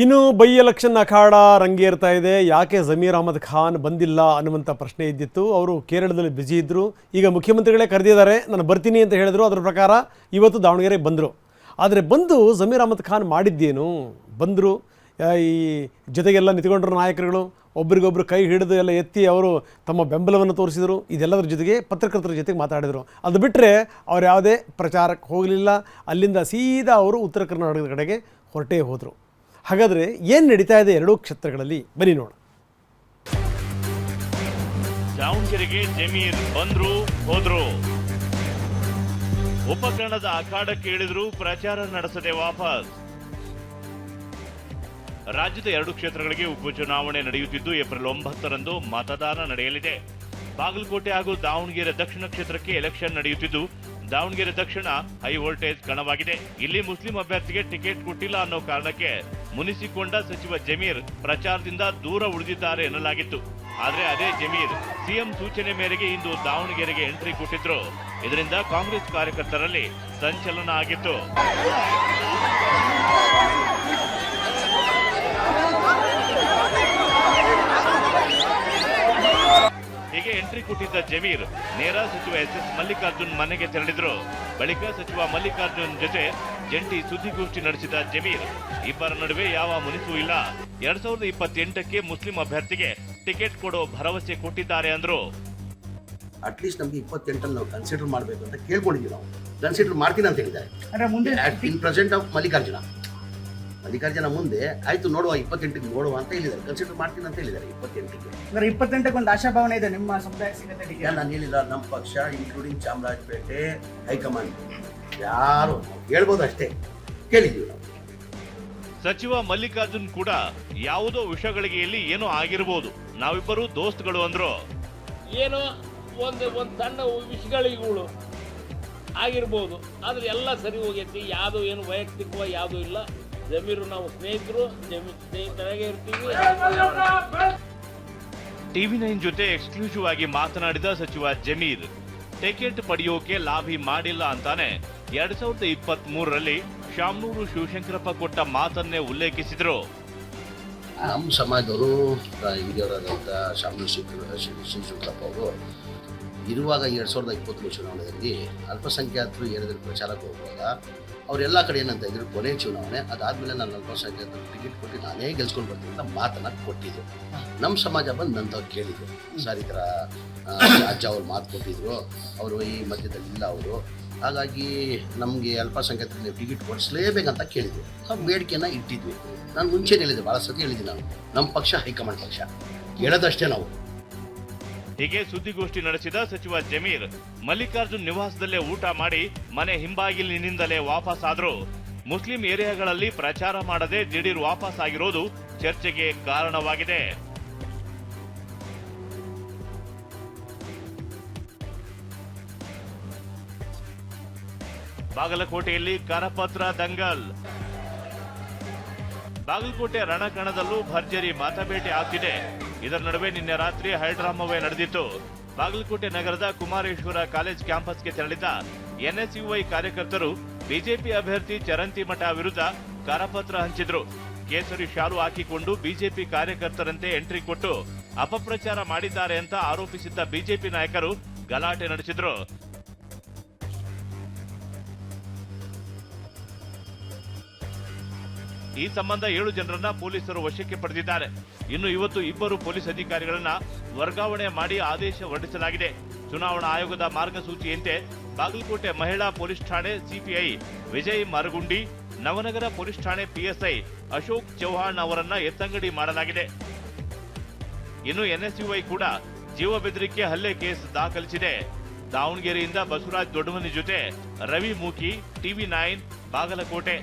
ಇನ್ನು by election ಅಖಾಡ ರಂಗೇರ್ತಾ ಇದೆ. ಯಾಕೆ ಜಮೀರ್ ಅಹಮದ್ ಖಾನ್ ಬಂದಿಲ್ಲ ಅನ್ನುವಂಥ ಪ್ರಶ್ನೆ ಇದ್ದಿತ್ತು. ಅವರು ಕೇರಳದಲ್ಲಿ ಬ್ಯುಸಿ ಇದ್ದರು. ಈಗ ಮುಖ್ಯಮಂತ್ರಿಗಳೇ ಕರೆದಿದ್ದಾರೆ, ನಾನು ಬರ್ತೀನಿ ಅಂತ ಹೇಳಿದರು. ಅದರ ಪ್ರಕಾರ ಇವತ್ತು ದಾವಣಗೆರೆಗೆ ಬಂದರು. ಆದರೆ ಬಂದು ಜಮೀರ್ ಅಹಮದ್ ಖಾನ್ ಮಾಡಿದ್ದೇನು? ಬಂದರು, ಈ ಜೊತೆಗೆಲ್ಲ ನಿಂತ್ಕೊಂಡ್ರು ನಾಯಕರುಗಳು, ಒಬ್ರಿಗೊಬ್ರು ಕೈ ಹಿಡಿದು ಎಲ್ಲ ಎತ್ತಿ ಅವರು ತಮ್ಮ ಬೆಂಬಲವನ್ನು ತೋರಿಸಿದರು. ಇದೆಲ್ಲದರ ಜೊತೆಗೆ ಪತ್ರಕರ್ತರ ಜೊತೆಗೆ ಮಾತಾಡಿದರು. ಅದು ಬಿಟ್ಟರೆ ಅವ್ರು ಯಾವುದೇ ಪ್ರಚಾರಕ್ಕೆ ಹೋಗಲಿಲ್ಲ. ಅಲ್ಲಿಂದ ಸೀದಾ ಅವರು ಉತ್ತರ ಕರ್ನಾಟಕದ ಕಡೆಗೆ ಹೊರಟೇ ಹೋದರು. ಹಾಗಾದರೆ ಏನು ನಡೀತಾ ಇದೆ ಎರಡೂ ಕ್ಷೇತ್ರಗಳಲ್ಲಿ? ಬನ್ನಿ ನೋಡ. ದಾವಣಗೆರೆಗೆ ಜಮೀರ್ ಬಂದ್ರು ಹೋದ್ರು. ಉಪಕರಣದ ಅಖಾಡಕ್ಕೆ ಇಳಿದ್ರು, ಪ್ರಚಾರ ನಡೆಸದೆ ವಾಪಸ್. ರಾಜ್ಯದ ಎರಡು ಕ್ಷೇತ್ರಗಳಿಗೆ ಉಪಚುನಾವಣೆ ನಡೆಯುತ್ತಿದ್ದು ಏಪ್ರಿಲ್ 9ರಂದು ಮತದಾನ ನಡೆಯಲಿದೆ. ಬಾಗಲಕೋಟೆ ಹಾಗೂ ದಾವಣಗೆರೆ ದಕ್ಷಿಣ ಕ್ಷೇತ್ರಕ್ಕೆ ಎಲೆಕ್ಷನ್ ನಡೆಯುತ್ತಿದ್ದು ದಾವಣಗೆರೆ ದಕ್ಷಿಣ ಹೈ ವೋಲ್ಟೇಜ್ ಕಣವಾಗಿದೆ. ಇಲ್ಲಿ ಮುಸ್ಲಿಂ ಅಭ್ಯರ್ಥಿಗೆ ಟಿಕೆಟ್ ಕೊಟ್ಟಿಲ್ಲ ಅನ್ನೋ ಕಾರಣಕ್ಕೆ ಮುನಿಸಿಕೊಂಡ ಸಚಿವ ಜಮೀರ್ ಪ್ರಚಾರದಿಂದ ದೂರ ಉಳಿದಿದ್ದಾರೆ ಎನ್ನಲಾಗಿತ್ತು. ಆದರೆ ಅದೇ ಜಮೀರ್ ಸಿಎಂ ಸೂಚನೆ ಮೇರೆಗೆ ಇಂದು ದಾವಣಗೆರೆಗೆ ಎಂಟ್ರಿ ಕೊಟ್ಟಿದ್ರು. ಇದರಿಂದ ಕಾಂಗ್ರೆಸ್ ಕಾರ್ಯಕರ್ತರಲ್ಲಿ ಸಂಚಲನ ಆಗಿತ್ತು. ಹೀಗೆ ಎಂಟ್ರಿ ಕೊಟ್ಟಿದ್ದ ಜಮೀರ್ ನೇರ ಸಚಿವ SS ಮಲ್ಲಿಕಾರ್ಜುನ್ ಮನೆಗೆ ತೆರಳಿದ್ರು. ಬಳಿಕ ಸಚಿವ ಮಲ್ಲಿಕಾರ್ಜುನ್ ಜೊತೆ ಜಂಟಿ ಸುದ್ದಿಗೋಷ್ಠಿ ನಡೆಸಿದ ಜಮೀರ್ ಇಬ್ಬರ ನಡುವೆ ಯಾವ ಮುನಿಸೂ ಇಲ್ಲ, 2028ಕ್ಕೆ ಮುಸ್ಲಿಂ ಅಭ್ಯರ್ಥಿಗೆ ಟಿಕೆಟ್ ಕೊಡೋ ಭರವಸೆ ಕೊಟ್ಟಿದ್ದಾರೆ ಅಂದ್ರು. ಅಟ್ಲೀಸ್ಟ್ ನಮಗೆ 28 ನಾವು ಕನ್ಸಿಡರ್ ಮಾಡಬೇಕು ಅಂತ ಕೇಳ್ಕೊಂಡಿದ್ದೀವಿ. ನಾವು ಕನ್ಸಿಡರ್ ಮಾಡ್ತೀನಿ ಅಂತ ಹೇಳಿದ್ದಾರೆ. ಇನ್ ಪ್ರೆಸೆಂಟ್ ಆಫ್ ಮಲ್ಲಿಕಾರ್ಜುನ ಮುಂದೆ ಆಯ್ತು ನೋಡುವ 28ಕ್ಕೆ ನೋಡುವ ಅಂತ ಹೇಳಿದ್ದಾರೆ. ಕನ್ಸಿಡರ್ ಮಾಡ್ತೀನಿ ಅಂತ ಹೇಳಿದ್ದಾರೆ 28ಕ್ಕೆ. 28ಕ್ಕೆ ಒಂದು ಆಶಾಭಾವನೆ ಇದೆ ನಿಮ್ಮ ಸಮುದಾಯ ಸಿಗತ್ತೆ. ನಾನು ಹೇಳಿಲ್ಲ, ನಮ್ಮ ಪಕ್ಷ ಇನ್ಕ್ಲೂಡಿಂಗ್ ಚಾಮರಾಜಪೇಟೆ ಹೈಕಮಾಂಡ್ ಯಾರು ಹೇಳ್ಬೋದು ಅಷ್ಟೇ ಕೇಳಿದ್ದೀವಿ ನಾವು. ಸಚಿವ ಮಲ್ಲಿಕಾರ್ಜುನ್ ಕೂಡ ಯಾವುದೋ ವಿಷಯಗಳಿಗೆ ಏನೋ ಆಗಿರಬಹುದು, ನಾವಿಬ್ಬರು ದೋಸ್ತಗಳು ಅಂದ್ರು. ಏನೋ ಒಂದು ಸಣ್ಣ ವಿಷಯಗಳಿಗಳು ಆಗಿರ್ಬೋದು, ಆದ್ರೆ ಎಲ್ಲ ಸರಿ ಹೋಗೈತಿ. ಯಾವುದು ಏನು ವೈಯಕ್ತಿಕವಾಗಿ ಯಾವುದೂ ಇಲ್ಲ. ಜಮೀರು ನಾವು ಸ್ನೇಹಿತರು, ಸ್ನೇಹಿತರಾಗೆ ಇರ್ತೀವಿ. TV9 ಜೊತೆ ಎಕ್ಸ್ಕ್ಲೂಸಿವ್ ಆಗಿ ಮಾತನಾಡಿದ ಸಚಿವ ಜಮೀರ್ ಟಿಕೆಟ್ ಪಡೆಯೋಕೆ ಲಾಬಿ ಮಾಡಿಲ್ಲ ಅಂತಾನೆ 2023ರಲ್ಲಿ ಶಾಮನೂರು ಶಿವಶಂಕರಪ್ಪ ಕೊಟ್ಟ ಮಾತನ್ನೇ ಉಲ್ಲೇಖಿಸಿದ್ರು. ನಮ್ಮ ಸಮಾಜದವರು ಹಿರಿಯವರಾದಂಥ ಶಾಮನೂರು ಶಿವಶಂಕರಪ್ಪ ಅವರು ಇರುವಾಗ 2020 ಚುನಾವಣೆಯಲ್ಲಿ ಅಲ್ಪಸಂಖ್ಯಾತರು ಏನಾದರೂ ಪ್ರಚಾರಕ್ಕೆ ಹೋಗುವಾಗ ಅವರೆಲ್ಲ ಕಡೆ ಏನಂತ ಇದ್ರು, ಕೊನೆ ಚುನಾವಣೆ ಅದಾದಮೇಲೆ ನಾನು ಅಲ್ಪಸಂಖ್ಯಾತರು ಟಿಕೆಟ್ ಕೊಟ್ಟು ನಾನೇ ಗೆಲ್ಸ್ಕೊಂಡು ಬರ್ತೀನಿ ಅಂತ ಮಾತನ್ನು ಕೊಟ್ಟಿದ್ರು. ನಮ್ಮ ಸಮಾಜ ಬಂದು ನಂತವ್ರು ಕೇಳಿದ್ರು, ಸರ್ ಈ ಥರ ಅಜ್ಜ ಅವ್ರು ಮಾತು ಕೊಟ್ಟಿದ್ರು, ಅವರು ಈ ಮಧ್ಯದಲ್ಲಿ ಇಲ್ಲ ಅವರು, ಹಾಗಾಗಿ ನಮಗೆ ಅಲ್ಪಸಂಖ್ಯಾತರಿಗೆ ಟಿಕೆಟ್ ಕೊಡಿಸ್ಲೇಬೇಕಂತ ಕೇಳಿದ್ರು. ನಾವು ಬೇಡಿಕೆಯನ್ನು ಇಟ್ಟಿದ್ವಿ. ನಾನು ಮುಂಚೆನೇ ಹೇಳಿದ್ದೆ, ಭಾಳ ಸತಿ ಹೇಳಿದ್ದೀನಿ ನಾನು, ನಮ್ಮ ಪಕ್ಷ ಹೈಕಮಾಂಡ್ ಪಕ್ಷ, ಕೇಳೋದಷ್ಟೇ ನಾವು. ಹೀಗೆ ಸುದ್ದಿಗೋಷ್ಠಿ ನಡೆಸಿದ ಸಚಿವ ಜಮೀರ್ ಮಲ್ಲಿಕಾರ್ಜುನ್ ನಿವಾಸದಲ್ಲೇ ಊಟ ಮಾಡಿ ಮನೆ ಹಿಂಬಾಗಿಲಿನಿಂದಲೇ ವಾಪಸ್ ಆದ್ರು. ಮುಸ್ಲಿಂ ಏರಿಯಾಗಳಲ್ಲಿ ಪ್ರಚಾರ ಮಾಡದೆ ದಿಢೀರ್ ವಾಪಸ್ ಆಗಿರೋದು ಚರ್ಚೆಗೆ ಕಾರಣವಾಗಿದೆ. ಬಾಗಲಕೋಟೆಯಲ್ಲಿ ಕರಪತ್ರ ದಂಗಲ್. ಬಾಗಲಕೋಟೆ ರಣಕಣದಲ್ಲೂ ಭರ್ಜರಿ ಮತಬೇಟೆ ಆಗ್ತಿದೆ. ಇದರ ನಡುವೆ ನಿನ್ನೆ ರಾತ್ರಿ ಹೈಡ್ರಾಮವೇ ನಡೆದಿತ್ತು. ಬಾಗಲಕೋಟೆ ನಗರದ ಕುಮಾರೇಶ್ವರ ಕಾಲೇಜ್ ಕ್ಯಾಂಪಸ್ಗೆ ತೆರಳಿದ NSUI ಕಾರ್ಯಕರ್ತರು ಬಿಜೆಪಿ ಅಭ್ಯರ್ಥಿ ಚರಂತಿಮಠ ವಿರುದ್ಧ ಕರಪತ್ರ ಹಂಚಿದ್ರು. ಕೇಸರಿ ಶಾಲು ಹಾಕಿಕೊಂಡು ಬಿಜೆಪಿ ಕಾರ್ಯಕರ್ತರಂತೆ ಎಂಟ್ರಿ ಕೊಟ್ಟು ಅಪಪ್ರಚಾರ ಮಾಡಿದ್ದಾರೆ ಅಂತ ಆರೋಪಿಸಿದ್ದ ಬಿಜೆಪಿ ನಾಯಕರು ಗಲಾಟೆ ನಡೆಸಿದ್ರು. ಈ ಸಂಬಂಧ 7 ಜನರನ್ನ ಪೊಲೀಸರು ವಶಕ್ಕೆ ಪಡೆದಿದ್ದಾರೆ. ಇನ್ನು ಇವತ್ತು ಇಬ್ಬರು ಪೊಲೀಸ್ ಅಧಿಕಾರಿಗಳನ್ನ ವರ್ಗಾವಣೆ ಮಾಡಿ ಆದೇಶ ಹೊರಡಿಸಲಾಗಿದೆ. ಚುನಾವಣಾ ಆಯೋಗದ ಮಾರ್ಗಸೂಚಿಯಂತೆ ಬಾಗಲಕೋಟೆ ಮಹಿಳಾ ಪೊಲೀಸ್ ಠಾಣೆ ಸಿಪಿಐ ವಿಜಯ್ ಮರಗುಂಡಿ, ನವನಗರ ಪೊಲೀಸ್ ಠಾಣೆ PSI ಅಶೋಕ್ ಚೌಹಾಣ್ ಅವರನ್ನ ಎತ್ತಂಗಡಿ ಮಾಡಲಾಗಿದೆ. ಇನ್ನು NSUI ಕೂಡ ಜೀವ ಬೆದರಿಕೆ ಹಲ್ಲೆ ಕೇಸ್ ದಾಖಲಿಸಿದೆ. ದಾವಣಗೆರೆಯಿಂದ ಬಸವರಾಜ್ ದೊಡ್ಡಮನಿ ಜೊತೆ ರವಿ ಮೂಕಿ, TV9 ಬಾಗಲಕೋಟೆ.